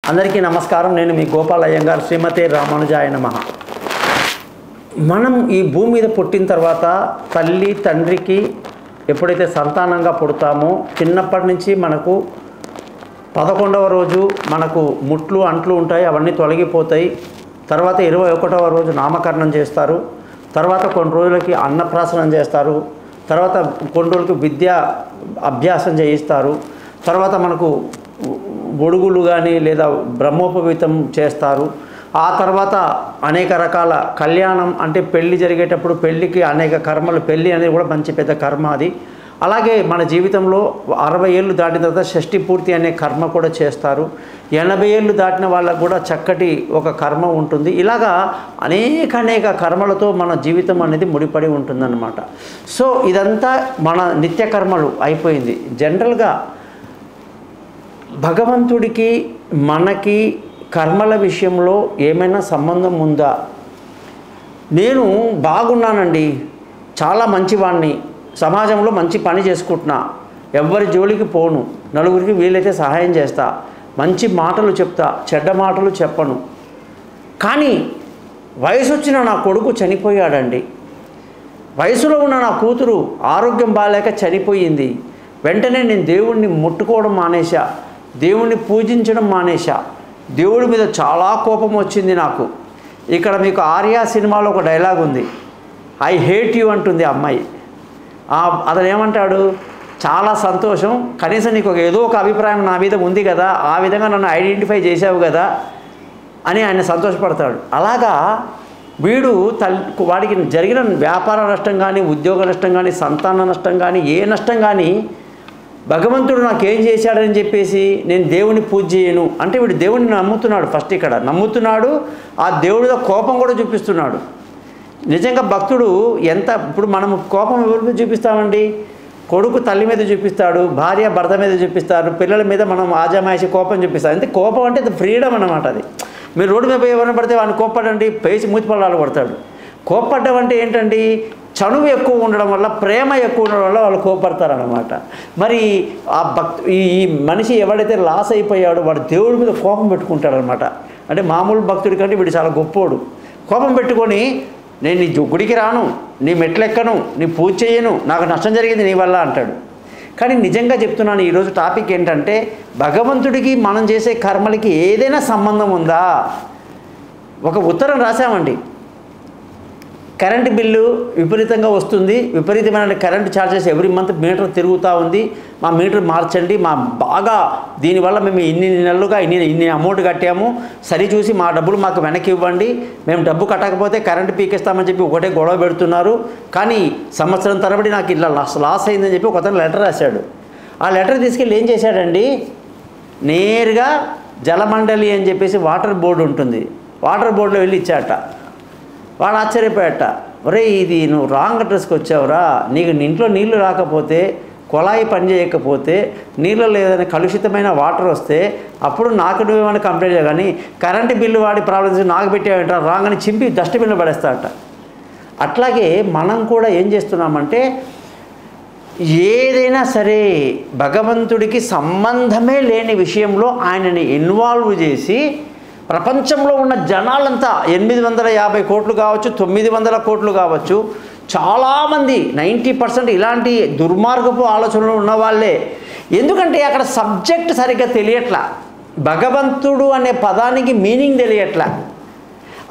అందరికీ నమస్కారం. నేను మీ గోపాల్ అయ్యంగార్. శ్రీమతే రామానుజాయ నమః. మనం ఈ భూమి మీద పుట్టిన తర్వాత తల్లి తండ్రికి ఎప్పుడైతే సంతానంగా పుడతామో చిన్నప్పటి నుంచి మనకు 11వ రోజు మనకు ముట్లు అంట్లు ఉంటాయి, అవన్నీ తొలగిపోతాయి. తర్వాత 21వ రోజు నామకరణం చేస్తారు. తర్వాత కొన్ని రోజులకి అన్నప్రాసనం చేస్తారు. తర్వాత కొన్ని రోజులకి విద్యా అభ్యాసం చేయిస్తారు. తర్వాత మనకు ఒడుగులు కానీ లేదా బ్రహ్మోపవీతం చేస్తారు. ఆ తర్వాత అనేక రకాల కళ్యాణం అంటే పెళ్ళి జరిగేటప్పుడు పెళ్ళికి అనేక కర్మలు, పెళ్ళి అనేది కూడా మంచి పెద్ద కర్మ అది. అలాగే మన జీవితంలో 60 ఏళ్ళు దాటిన తర్వాత షష్ఠి పూర్తి అనే కర్మ కూడా చేస్తారు. 80 ఏళ్ళు దాటిన వాళ్ళకు కూడా చక్కటి ఒక కర్మ ఉంటుంది. ఇలాగా అనేక కర్మలతో మన జీవితం అనేది ముడిపడి ఉంటుందన్నమాట. సో ఇదంతా మన నిత్య కర్మలు అయిపోయింది. జనరల్గా భగవంతుడికి మనకి కర్మల విషయంలో ఏమైనా సంబంధం ఉందా? నేను బాగున్నానండి, చాలా మంచివాడిని, సమాజంలో మంచి పని చేసుకుంటున్నా, ఎవరి జోలికి పోను, నలుగురికి వీలైతే సహాయం చేస్తా, మంచి మాటలు చెప్తా, చెడ్డ మాటలు చెప్పను. కానీ వయసు వచ్చిన నా కొడుకు చనిపోయాడండి, వయసులో ఉన్న నా కూతురు ఆరోగ్యం బాగాలేక చనిపోయింది. వెంటనే నేను దేవుణ్ణి ముట్టుకోవడం మానేశా, దేవుణ్ణి పూజించడం మానేశా, దేవుడి మీద చాలా కోపం వచ్చింది నాకు. ఇక్కడ మీకు ఆర్యా సినిమాలో ఒక డైలాగ్ ఉంది, ఐ హేట్ యూ అంటుంది ఆ అమ్మాయి. అతను ఏమంటాడు, చాలా సంతోషం, కనీసం నీకు ఏదో ఒక అభిప్రాయం నా మీద ఉంది కదా, ఆ విధంగా నన్ను ఐడెంటిఫై చేసావు కదా అని ఆయన సంతోషపడతాడు. అలాగా వీడు వాడికి జరిగిన వ్యాపార నష్టం కానీ, ఉద్యోగ నష్టం కానీ, సంతాన నష్టం కానీ, ఏ నష్టం కానీ భగవంతుడు నాకేం చేశాడని చెప్పేసి నేను దేవుని పూజ చేయను అంటే వీడు దేవుడిని నమ్ముతున్నాడు. ఫస్ట్ ఇక్కడ నమ్ముతున్నాడు, ఆ దేవుడితో కోపం కూడా చూపిస్తున్నాడు. నిజంగా భక్తుడు ఇప్పుడు మనం కోపం ఎవరి మీద చూపిస్తామండి? కొడుకు తల్లి మీద చూపిస్తాడు, భార్య భర్త మీద చూపిస్తారు, పిల్లల మీద మనం ఆజమాయిషి కోపం చూపిస్తాం. అంటే కోపం అంటే అది ఫ్రీడమ్ అన్నమాట. అది మీరు రోడ్డు మీద ఎవరిని పడితే వాడిని కోప్పడండి, పేసి మూతిపల్లాలు పడతాడు. కోప్పడ్డం అంటే ఏంటండి? చనువు ఎక్కువ ఉండడం వల్ల, ప్రేమ ఎక్కువ ఉండడం వల్ల వాళ్ళు కోపడతారనమాట. మరి ఈ మనిషి ఎవడైతే లాస్ అయిపోయాడో వాడు దేవుడి మీద కోపం పెట్టుకుంటాడనమాట. అంటే మామూలు భక్తుడి కంటే వీడు చాలా గొప్పోడు. కోపం పెట్టుకొని నేను నీ గుడికి రాను, నీ మెట్లెక్కను, నీ పూజ చేయను, నాకు నష్టం జరిగింది నీ వల్ల అంటాడు. కానీ నిజంగా చెప్తున్నాను, ఈరోజు టాపిక్ ఏంటంటే భగవంతుడికి మనం చేసే కర్మలకి ఏదైనా సంబంధం ఉందా? ఒక ఉత్తరం రాసామండి, కరెంటు బిల్లు విపరీతంగా వస్తుంది, విపరీతమైన current charges every month meter తిరుగుతూ ఉంది, మా మీటర్ మార్చండి, మా బాగా దీనివల్ల మేము ఇన్ని నెలలుగా ఇన్ని అమౌంట్ కట్టాము, సరి చూసి మా డబ్బులు మాకు వెనక్కి ఇవ్వండి, మేము డబ్బు కట్టకపోతే కరెంటు పీకేస్తామని చెప్పి ఒకటే గొడవ పెడుతున్నారు. కానీ సంవత్సరం తరబడి నాకు ఇలా లాస్ అయిందని చెప్పి ఒక అతను లెటర్ రాశాడు. ఆ లెటర్ తీసుకెళ్ళి ఏం చేశాడండి, నేరుగా జలమండలి అని చెప్పేసి వాటర్ బోర్డు ఉంటుంది, వాటర్ బోర్డులో వెళ్ళి ఇచ్చాట. వాడు ఆశ్చర్యపోయాట, ఒరే ఇది నువ్వు రాంగ్ అడ్రస్కి వచ్చావురా, నీకు ఇంట్లో నీళ్లు రాకపోతే, కుళాయి పని చేయకపోతే, నీళ్ళలో ఏదైనా కలుషితమైన వాటర్ వస్తే అప్పుడు నాకు నువ్వేమైనా కంప్లైంట్ చేయాలి, కానీ కరెంటు బిల్లు వాడి ప్రాబ్లమ్స్ నాకు పెట్టావంట రాంగ్ అని చింపి డస్ట్బిన్లో పడేస్తాడట. అట్లాగే మనం కూడా ఏం చేస్తున్నామంటే ఏదైనా సరే భగవంతుడికి సంబంధమే లేని విషయంలో ఆయనని ఇన్వాల్వ్ చేసి ప్రపంచంలో ఉన్న జనాలంతా 850 కోట్లు కావచ్చు, 900 కోట్లు కావచ్చు, చాలామంది 90% ఇలాంటి దుర్మార్గపు ఆలోచనలు ఉన్నవాళ్ళే. ఎందుకంటే అక్కడ సబ్జెక్ట్ సరిగ్గా తెలియట్లా, భగవంతుడు అనే పదానికి మీనింగ్ తెలియట్లా.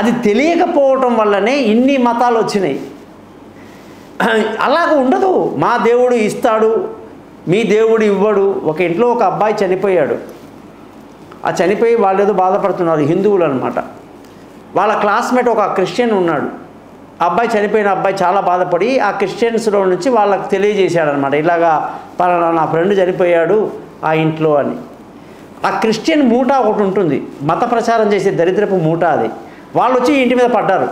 అది తెలియకపోవటం వల్లనే ఇన్ని మతాలు వచ్చినాయి. అలాగ ఉండదు, మా దేవుడు ఇస్తాడు, మీ దేవుడు ఇవ్వడు. ఒక ఇంట్లో ఒక అబ్బాయి చనిపోయాడు, ఆ చనిపోయి వాళ్ళు ఏదో బాధపడుతున్నారు, హిందువులు అనమాట. వాళ్ళ క్లాస్మేట్ ఒక క్రిస్టియన్ ఉన్నాడు. అబ్బాయి చనిపోయిన అబ్బాయి చాలా బాధపడి ఆ క్రిస్టియన్స్లో నుంచి వాళ్ళకి తెలియజేశాడనమాట, ఇలాగా పలానా నా ఫ్రెండ్ చనిపోయాడు ఆ ఇంట్లో అని. ఆ క్రిస్టియన్ మూట ఒకటి ఉంటుంది, మత ప్రచారం చేసే దరిద్రపు మూట అది. వాళ్ళు వచ్చి ఇంటి మీద పడ్డారు.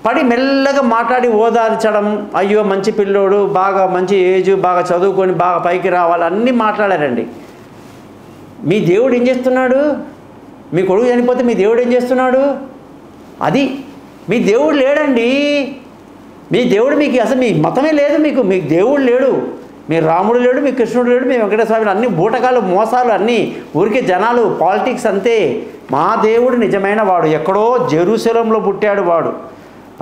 పడి మెల్లగా మాట్లాడి ఓదార్చడం, అయ్యో మంచి పిల్లోడు, బాగా మంచి ఏజ్, బాగా చదువుకొని బాగా పైకి రావాలి, అన్నీ మాట్లాడారండి. మీ దేవుడు ఏం చేస్తున్నాడు? మీ కొడుకు చనిపోతే మీ దేవుడు ఏం చేస్తున్నాడు? అది మీ దేవుడు లేడండి. మీ దేవుడు మీకు అసలు మీ మతమే లేదు, మీకు దేవుడు లేడు. మీ రాముడు లేడు, మీ కృష్ణుడు లేడు, మీ వెంకటస్వామి, అన్ని బూటకాలు మోసాలు, అన్నీ ఊరికే జనాలు, పాలిటిక్స్ అంతే. మా దేవుడు నిజమైన వాడు, ఎక్కడో జెరూసలంలో పుట్టాడు వాడు.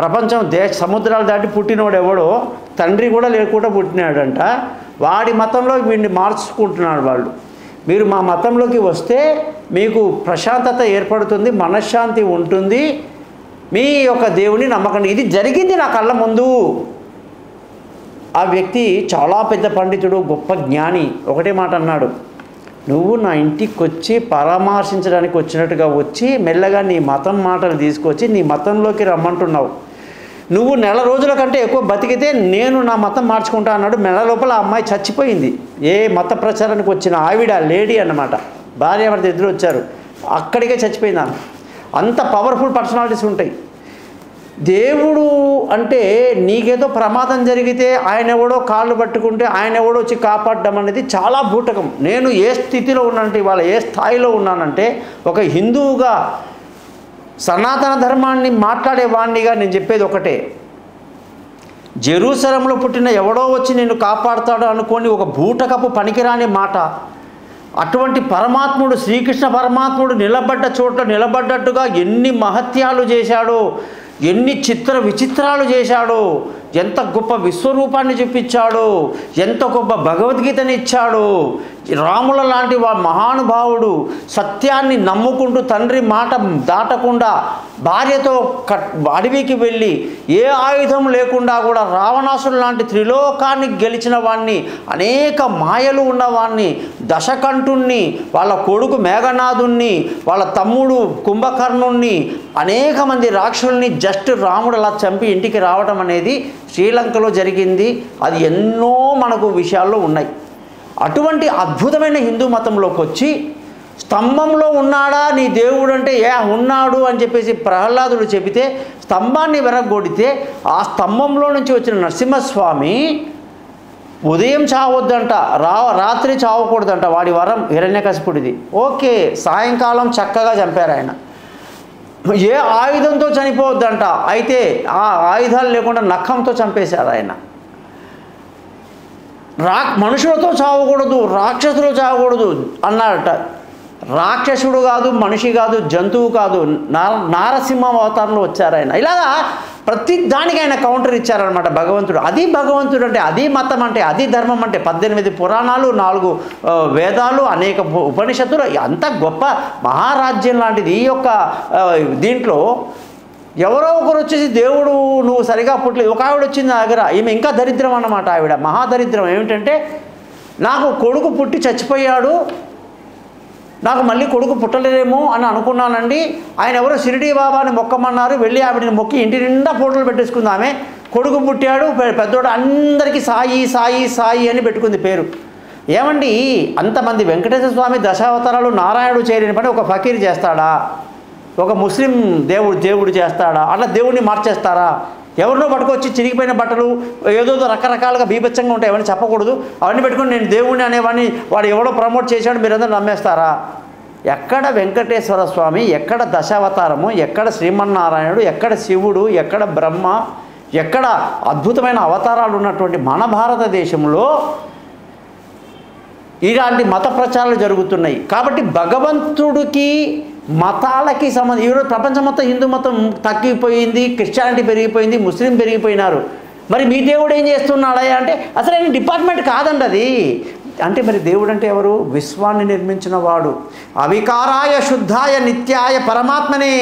ప్రపంచం సముద్రాలు దాటి పుట్టినవాడు ఎవడో, తండ్రి కూడా లేకుండా పుట్టినాడంట. వాడి మతంలో వీడిని మార్చుకుంటున్నాడు వాళ్ళు. మీరు మా మతంలోకి వస్తే మీకు ప్రశాంతత ఏర్పడుతుంది, మనశ్శాంతి ఉంటుంది, మీ యొక్క దేవుని నమ్మకండి. ఇది జరిగింది నా కళ్ళ ముందు. ఆ వ్యక్తి చాలా పెద్ద పండితుడు, గొప్ప జ్ఞాని. ఒకటే మాట అన్నాడు, నువ్వు నా ఇంటికి వచ్చి పరామర్శించడానికి వచ్చినట్టుగా వచ్చి మెల్లగా నీ మతం మాటలు తీసుకొచ్చి నీ మతంలోకి రమ్మంటున్నావు. నువ్వు నెల రోజుల కంటే ఎక్కువ బతికితే నేను నా మతం మార్చుకుంటా అన్నాడు. నెల లోపల ఆ అమ్మాయి చచ్చిపోయింది. ఏ మత ప్రచారానికి వచ్చిన ఆవిడ, లేడీ అన్నమాట, భార్యాభర్త ఇద్దరు వచ్చారు, అక్కడికే చచ్చిపోయింది ఆమె. అంత పవర్ఫుల్ పర్సనాలిటీస్ ఉంటాయి. దేవుడు అంటే నీకేదో ప్రమాదం జరిగితే ఆయన ఎవడో కాళ్ళు పట్టుకుంటే ఆయన ఎవడో వచ్చి కాపాడడం అనేది చాలా బూటకం. నేను ఏ స్థితిలో ఉన్నానంటే, ఇవాళ ఏ స్థాయిలో ఉన్నానంటే, ఒక హిందువుగా సనాతన ధర్మాన్ని మాట్లాడేవాణ్ణిగా నేను చెప్పేది ఒకటే, జెరూసలంలో పుట్టిన ఎవడో వచ్చి నిన్ను కాపాడుతాడు అనుకోని ఒక బూటకపు పనికిరాని మాట. అటువంటి పరమాత్ముడు, శ్రీకృష్ణ పరమాత్ముడు నిలబడ్డ చోట్ల నిలబడ్డట్టుగా ఎన్ని మహత్యాలు చేశాడో, ఎన్ని చిత్ర విచిత్రాలు చేశాడో, ఎంత గొప్ప విశ్వరూపాన్ని చూపించాడో, ఎంత గొప్ప భగవద్గీతని ఇచ్చాడో. రాముల లాంటి మహానుభావుడు సత్యాన్ని నమ్ముకుంటూ తండ్రి మాట దాటకుండా భార్యతో అడవికి వెళ్ళి ఏ ఆయుధం లేకుండా కూడా రావణాసుడు లాంటి త్రిలోకాన్ని గెలిచిన వాణ్ణి, అనేక మాయలు ఉన్నవాణ్ణి, దశకంఠుణ్ణి, వాళ్ళ కొడుకు మేఘనాథుణ్ణి, వాళ్ళ తమ్ముడు కుంభకర్ణుణ్ణి, అనేక మంది రాక్షసుల్ని జస్ట్ రాముడు అలా చంపి ఇంటికి రావడం అనేది శ్రీలంకలో జరిగింది. అది ఎన్నో మనకు విషయాల్లో ఉన్నాయి. అటువంటి అద్భుతమైన హిందూ మతంలోకి వచ్చి స్తంభంలో ఉన్నాడా నీ దేవుడు అంటే, ఉన్నాడు అని చెప్పేసి ప్రహ్లాదుడు చెబితే స్తంభాన్ని వెరగొడితే ఆ స్తంభంలో నుంచి వచ్చిన నరసింహస్వామి ఉదయం చావొద్దంట, రాత్రి చావకూడదంట. వాడి వరం హిరణ్యకశిపుడిది. ఓకే, సాయంకాలం చక్కగా చంపారు ఆయన. ఏ ఆయుధంతో చనిపోవద్దంట, అయితే ఆ ఆయుధాలు లేకుండా నఖంతో చంపేశారు ఆయన. మనుషులతో చావకూడదు, రాక్షసులు చావకూడదు అన్నారట. రాక్షసుడు కాదు, మనిషి కాదు, జంతువు కాదు, నారసింహ అవతారంలో వచ్చారు ఆయన. ఇలాగా ప్రతి దానికి ఆయన కౌంటర్ ఇచ్చారనమాట భగవంతుడు. అది భగవంతుడు అంటే, అది మతం అంటే, అది ధర్మం అంటే. 18 పురాణాలు, 4 వేదాలు, అనేక ఉపనిషత్తులు, అంత గొప్ప మహారాజ్యం లాంటిది. ఈ యొక్క దీంట్లో ఎవరో ఒకరు వచ్చేసి దేవుడు నువ్వు సరిగా పుట్టలేదు. ఒక ఆవిడ వచ్చింది నా దగ్గర, ఈమె ఇంకా దరిద్రం అన్నమాట. ఆవిడ మహాదరిద్రం. ఏమిటంటే, నాకు కొడుకు పుట్టి చచ్చిపోయాడు, నాకు మళ్ళీ కొడుకు పుట్టలేదేమో అని అనుకున్నానండి. ఆయన ఎవరో షిరిడీ బాబాని మొక్కమన్నారు, వెళ్ళి ఆవిడని మొక్కి ఇంటి నిండా ఫోటోలు పెట్టేసుకుంది ఆమె. కొడుకు పుట్టాడు, పెద్దోడు, అందరికీ సాయి సాయి సాయి అని పెట్టుకుంది పేరు. ఏమండి, అంతమంది వెంకటేశ్వర స్వామి దశావతారాలు నారాయణుడు చేయలేని పని ఒక ఫకీర్ చేస్తాడా? ఒక ముస్లిం దేవుడు చేస్తాడా? అట్లా దేవుడిని మార్చేస్తారా? ఎవరినో పట్టుకొచ్చి చిరిగిపోయిన బట్టలు ఏదో రకరకాలుగా బీభత్సంగా ఉంటాయి, అవన్నీ చెప్పకూడదు. అవన్నీ పెట్టుకుని నేను దేవుడిని అనేవాడిని, వాడు ఎవడో ప్రమోట్ చేశాడు, మీరందరూ నమ్మేస్తారా? ఎక్కడ వెంకటేశ్వర స్వామి, ఎక్కడ దశావతారము, ఎక్కడ శ్రీమన్నారాయణుడు, ఎక్కడ శివుడు, ఎక్కడ బ్రహ్మ, ఎక్కడ అద్భుతమైన అవతారాలు ఉన్నటువంటి మన భారతదేశంలో ఇలాంటి మత ప్రచారాలు జరుగుతున్నాయి. కాబట్టి భగవంతుడికి మతాలకి సంబంధం, ఈరోజు ప్రపంచం మొత్తం హిందూ మతం తగ్గిపోయింది, క్రిస్టియానిటీ పెరిగిపోయింది, ముస్లిం పెరిగిపోయినారు. మరి మీ దేవుడు ఏం చేస్తున్నాడా అంటే, అసలు ఆయన డిపార్ట్మెంట్ కాదండి అది. అంటే మరి దేవుడు అంటే ఎవరు? విశ్వాన్ని నిర్మించిన వాడు. అవికారాయ శుద్ధాయ నిత్యాయ పరమాత్మనే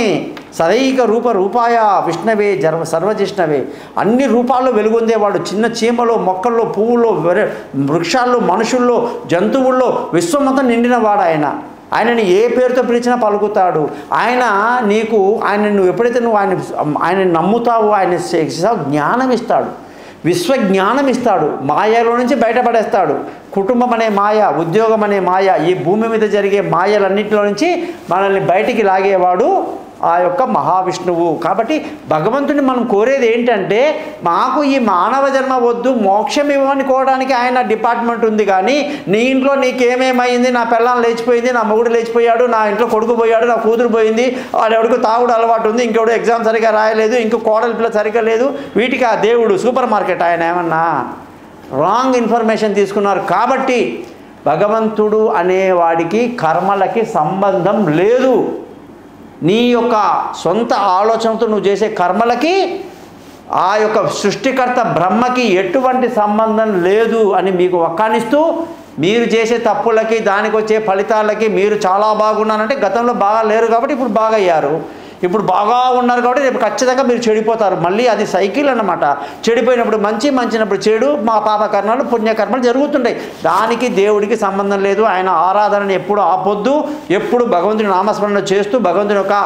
సదైక రూపాయ విష్ణవే సర్వజిష్ణవే. అన్ని రూపాల్లో వెలుగొందేవాడు. చిన్న చీమలో, మొక్కల్లో, పువ్వుల్లో, వృక్షాల్లో, మనుషుల్లో, జంతువుల్లో విశ్వమంతా నిండినవాడు ఆయన. ఆయనని ఏ పేరుతో పిలిచినా పలుకుతాడు. ఆయన నీకు నువ్వు ఎప్పుడైతే నువ్వు ఆయన నమ్ముతావో, ఆయన జ్ఞానం ఇస్తాడు, విశ్వజ్ఞానం ఇస్తాడు, మాయలో నుంచి బయటపడేస్తాడు. కుటుంబం అనే మాయ, ఉద్యోగం అనే మాయ, ఈ భూమి మీద జరిగే మాయలన్నింటిలో నుంచి మనల్ని బయటికి లాగేవాడు ఆ యొక్క మహావిష్ణువు. కాబట్టి భగవంతుని మనం కోరేది ఏంటంటే, మాకు ఈ మానవ జన్మ వద్దు, మోక్షం ఇవ్వనుకోవడానికి ఆయన డిపార్ట్మెంట్ ఉంది. కానీ నీ ఇంట్లో నీకేమేమైంది, నా పిల్లలు లేచిపోయింది, నా మొగుడు లేచిపోయాడు, నా ఇంట్లో కొడుకు పోయాడు, నా కూతురు పోయింది, వాడెవడికి తాగుడు అలవాటు ఉంది, ఇంకెవడు ఎగ్జామ్ సరిగ్గా రాయలేదు, ఇంకో కోడలి పిల్ల సరిగ్గా లేదు, వీటికి ఆ దేవుడు సూపర్ మార్కెట్ ఆయన ఏమన్నా? రాంగ్ ఇన్ఫర్మేషన్ తీసుకున్నారు. కాబట్టి భగవంతుడు అనేవాడికి కర్మలకి సంబంధం లేదు. నీ యొక్క సొంత ఆలోచనతో నువ్వు చేసే కర్మలకి ఆ యొక్క సృష్టికర్త బ్రహ్మకి ఎటువంటి సంబంధం లేదు అని మీకు వక్కానిస్తూ, మీరు చేసే తప్పులకి దానికి వచ్చే ఫలితాలకి మీరు చాలా బాగున్నారంటే గతంలో బాగా లేరు కాబట్టి ఇప్పుడు బాగా అయ్యారు, ఇప్పుడు బాగా ఉన్నారు కాబట్టి రేపు ఖచ్చితంగా మీరు చెడిపోతారు. మళ్ళీ అది సైకిల్ అన్నమాట. చెడిపోయినప్పుడు మంచి, మంచినప్పుడు చెడు, మా పాపకర్మాలు పుణ్యకర్మలు జరుగుతుంటాయి. దానికి దేవుడికి సంబంధం లేదు. ఆయన ఆరాధనని ఎప్పుడు ఆపొద్దు. ఎప్పుడు భగవంతుని నామస్మరణ చేస్తూ భగవంతుని యొక్క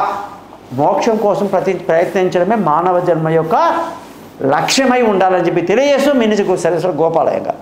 మోక్షం కోసం ప్రయత్నించడమే మానవ జన్మ యొక్క లక్ష్యమై ఉండాలని చెప్పి తెలియజేస్తూ మీ నుంచి సరేశ్వర గోపాలయ్య గారు.